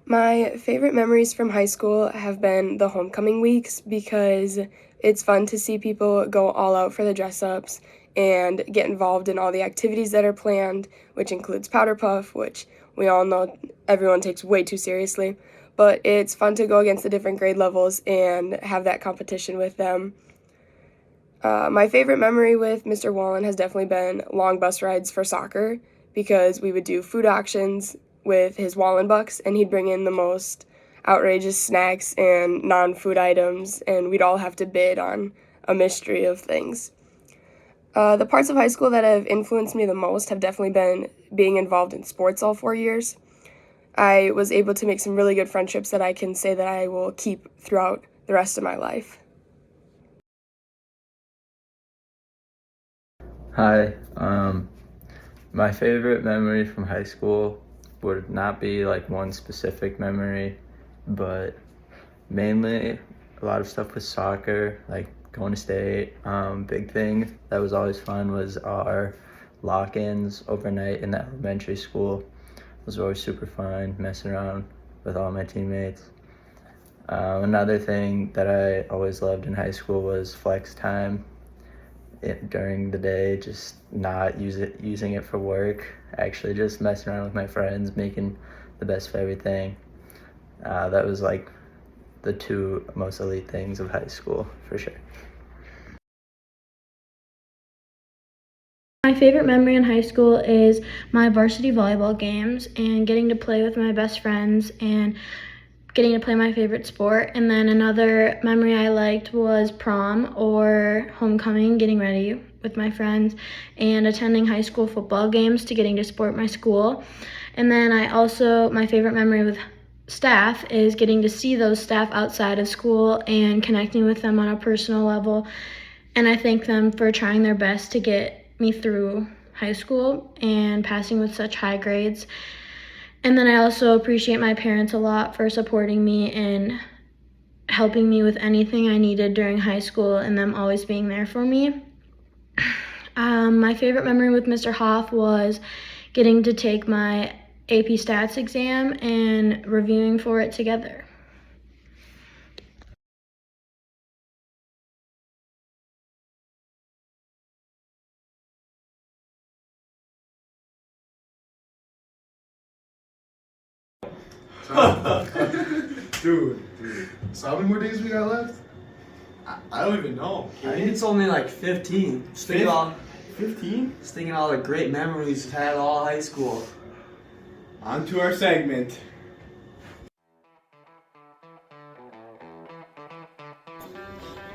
My favorite memories from high school have been the homecoming weeks because it's fun to see people go all out for the dress ups and get involved in all the activities that are planned, which includes Powder Puff, which we all know everyone takes way too seriously. But it's fun to go against the different grade levels and have that competition with them. My favorite memory with Mr. Wallen has definitely been long bus rides for soccer because we would do food auctions with his Wallen Bucks, and he'd bring in the most outrageous snacks and non-food items, and we'd all have to bid on a mystery of things. The parts of high school that have influenced me the most have definitely been being involved in sports all 4 years. I was able to make some really good friendships that I can say that I will keep throughout the rest of my life. Hi, my favorite memory from high school would not be like one specific memory, but mainly a lot of stuff with soccer, like going to state. Big thing that was always fun was our lock-ins overnight in the elementary school. It was always super fun messing around with all my teammates. Another thing that I always loved in high school was flex time during the day, just not using it for work, actually just messing around with my friends, making the best of everything. That was like the two most elite things of high school for sure. My favorite memory in high school is my varsity volleyball games and getting to play with my best friends and getting to play my favorite sport. And then another memory I liked was prom or homecoming, getting ready with my friends and attending high school football games to getting to support my school. And then my favorite memory with staff is getting to see those staff outside of school and connecting with them on a personal level. And I thank them for trying their best to get me through high school and passing with such high grades. And then I also appreciate my parents a lot for supporting me and helping me with anything I needed during high school and them always being there for me. My favorite memory with Mr. Hoff was getting to take my AP Stats exam and reviewing for it together. Dude. So how many more days we got left? I don't even know. I think it's only like 15. Just thinking all, 15? just thinking all the great memories we've had all high school. On to our segment.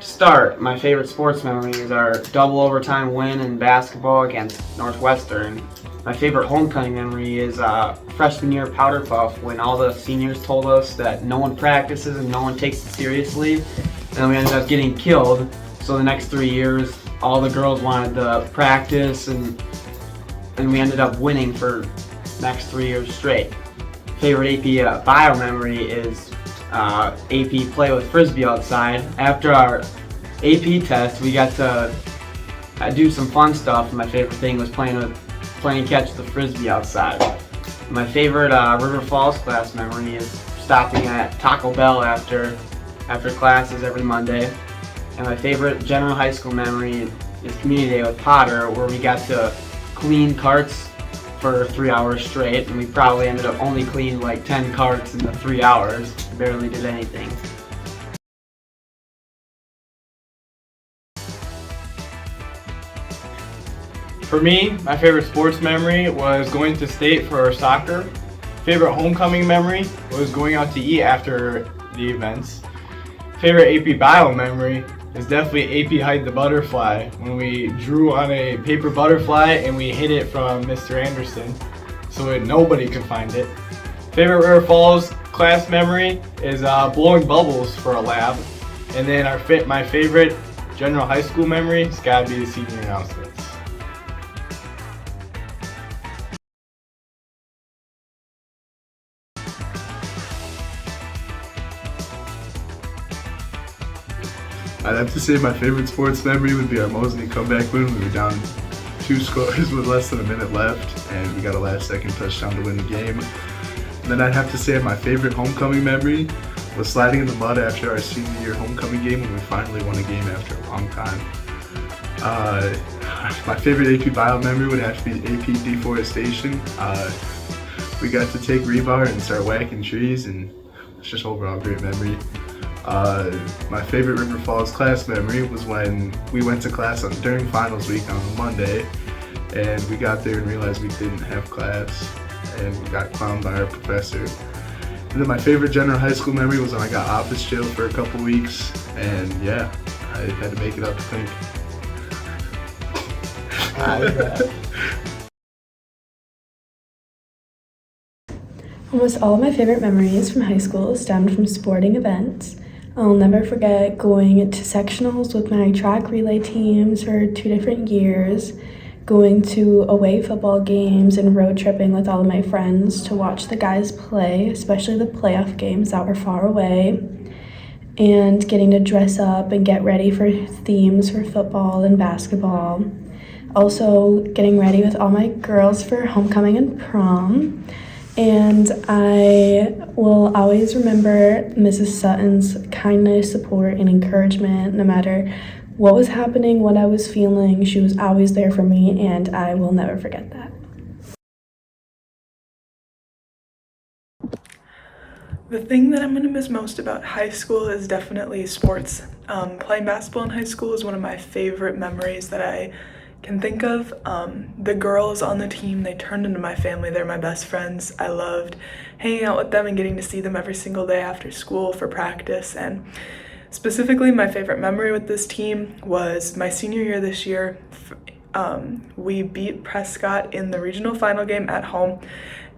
To start, my favorite sports memory is our double overtime win in basketball against Northwestern. My favorite homecoming memory is freshman year Powder Puff when all the seniors told us that no one practices and no one takes it seriously, and then we ended up getting killed. So the next 3 years, all the girls wanted to practice, and we ended up winning for next 3 years straight. Favorite AP bio memory is AP play with frisbee outside. After our AP test, we got to do some fun stuff. My favorite thing was playing catch the frisbee outside. My favorite River Falls class memory is stopping at Taco Bell after classes every Monday. And my favorite general high school memory is community day with Potter, where we got to clean carts for 3 hours straight, and we probably ended up only cleaning like 10 carts in the 3 hours. Barely did anything. For me, my favorite sports memory was going to state for soccer. Favorite homecoming memory was going out to eat after the events. Favorite AP Bio memory is definitely AP Hide the Butterfly, when we drew on a paper butterfly and we hid it from Mr. Anderson so that nobody could find it. Favorite River Falls class memory is blowing bubbles for a lab. And then my favorite general high school memory has got to be the senior announcements. I'd have to say my favorite sports memory would be our Mosley comeback win. We were down 2 scores with less than a minute left, and we got a last-second touchdown to win the game. Then I'd have to say my favorite homecoming memory was sliding in the mud after our senior year homecoming game when we finally won a game after a long time. My favorite AP Bio memory would have to be AP Deforestation. We got to take rebar and start whacking trees, and it's just overall a great memory. My favorite River Falls class memory was when we went to class during finals week on Monday, and we got there and realized we didn't have class, and we got clowned by our professor. And then my favorite general high school memory was when I got office jail for a couple weeks, and yeah, I had to make it up to think. Almost all of my favorite memories from high school stemmed from sporting events. I'll never forget going to sectionals with my track relay teams for 2 different years, going to away football games and road tripping with all of my friends to watch the guys play, especially the playoff games that were far away, and getting to dress up and get ready for themes for football and basketball. Also getting ready with all my girls for homecoming and prom. And I will always remember Mrs. Sutton's kindness, support, and encouragement no matter what was happening, what I was feeling. She was always there for me, and I will never forget that. The thing that I'm going to miss most about high school is definitely sports. Playing basketball in high school is one of my favorite memories that I can think of. The girls on the team, they turned into my family. They're my best friends. I loved hanging out with them and getting to see them every single day after school for practice. And specifically, my favorite memory with this team was my senior year this year. We beat Prescott in the regional final game at home,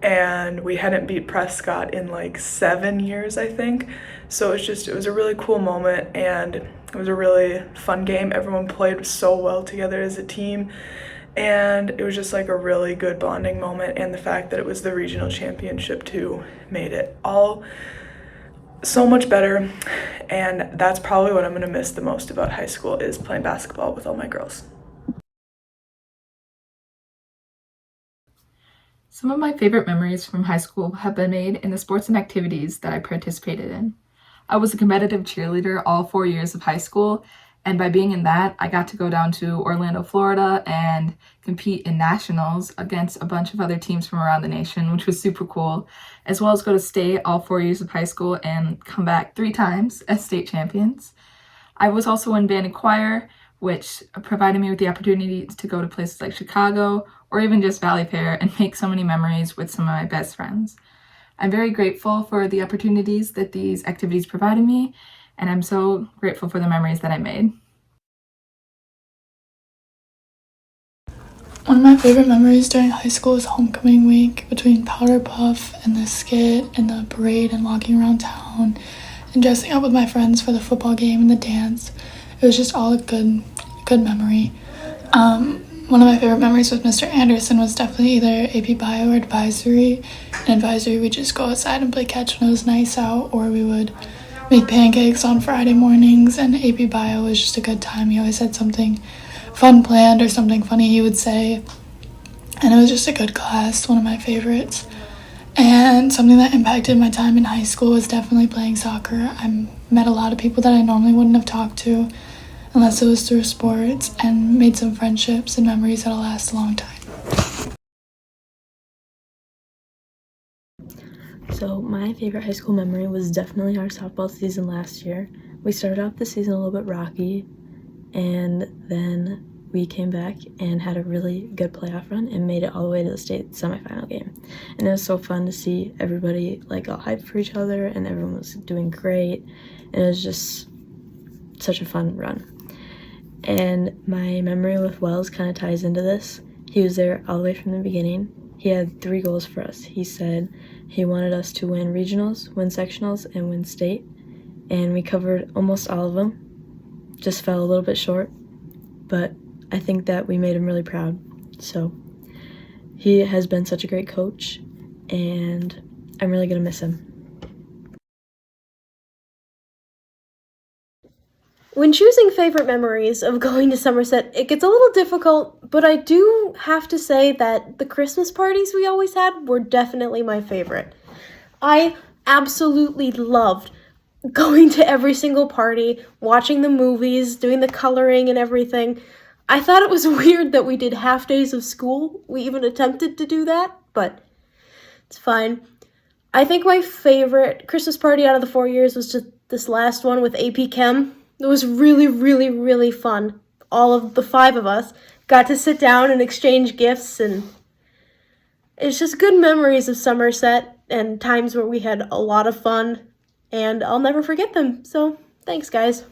and we hadn't beat Prescott in like 7 years, I think. So it was a really cool moment, and it was a really fun game. Everyone played so well together as a team, and it was just like a really good bonding moment. And the fact that it was the regional championship too made it all so much better. And that's probably what I'm gonna miss the most about high school, is playing basketball with all my girls. Some of my favorite memories from high school have been made in the sports and activities that I participated in. I was a competitive cheerleader all 4 years of high school, and by being in that, I got to go down to Orlando, Florida and compete in nationals against a bunch of other teams from around the nation, which was super cool, as well as go to state all 4 years of high school and come back 3 times as state champions. I was also in band and choir, which provided me with the opportunity to go to places like Chicago or even just Valley Fair and make so many memories with some of my best friends. I'm very grateful for the opportunities that these activities provided me, and I'm so grateful for the memories that I made. One of my favorite memories during high school was homecoming week, between Powder Puff and the skit and the parade and walking around town and dressing up with my friends for the football game and the dance. It was just all a good memory. One of my favorite memories with Mr. Anderson was definitely either AP Bio or Advisory. In Advisory, we'd just go outside and play catch when it was nice out, or we would make pancakes on Friday mornings, and AP Bio was just a good time. He always had something fun planned or something funny he would say, and it was just a good class, one of my favorites. And something that impacted my time in high school was definitely playing soccer. I met a lot of people that I normally wouldn't have talked to unless it was through sports, and made some friendships and memories that'll last a long time. So my favorite high school memory was definitely our softball season last year. We started off the season a little bit rocky, and then we came back and had a really good playoff run and made it all the way to the state semifinal game. And it was so fun to see everybody like all hyped for each other, and everyone was doing great. And it was just such a fun run. And my memory with Wells kind of ties into this. He was there all the way from the beginning. He had 3 goals for us. He said he wanted us to win regionals, win sectionals, and win state. And we covered almost all of them. Just fell a little bit short, but I think that we made him really proud. So he has been such a great coach, and I'm really gonna miss him. When choosing favorite memories of going to Somerset, it gets a little difficult, but I do have to say that the Christmas parties we always had were definitely my favorite. I absolutely loved going to every single party, watching the movies, doing the coloring and everything. I thought it was weird that we did half days of school. We even attempted to do that, but it's fine. I think my favorite Christmas party out of the 4 years was just this last one with AP Chem. It was really, really, really fun. All of the 5 of us got to sit down and exchange gifts, and it's just good memories of Somerset and times where we had a lot of fun, and I'll never forget them. So, thanks, guys.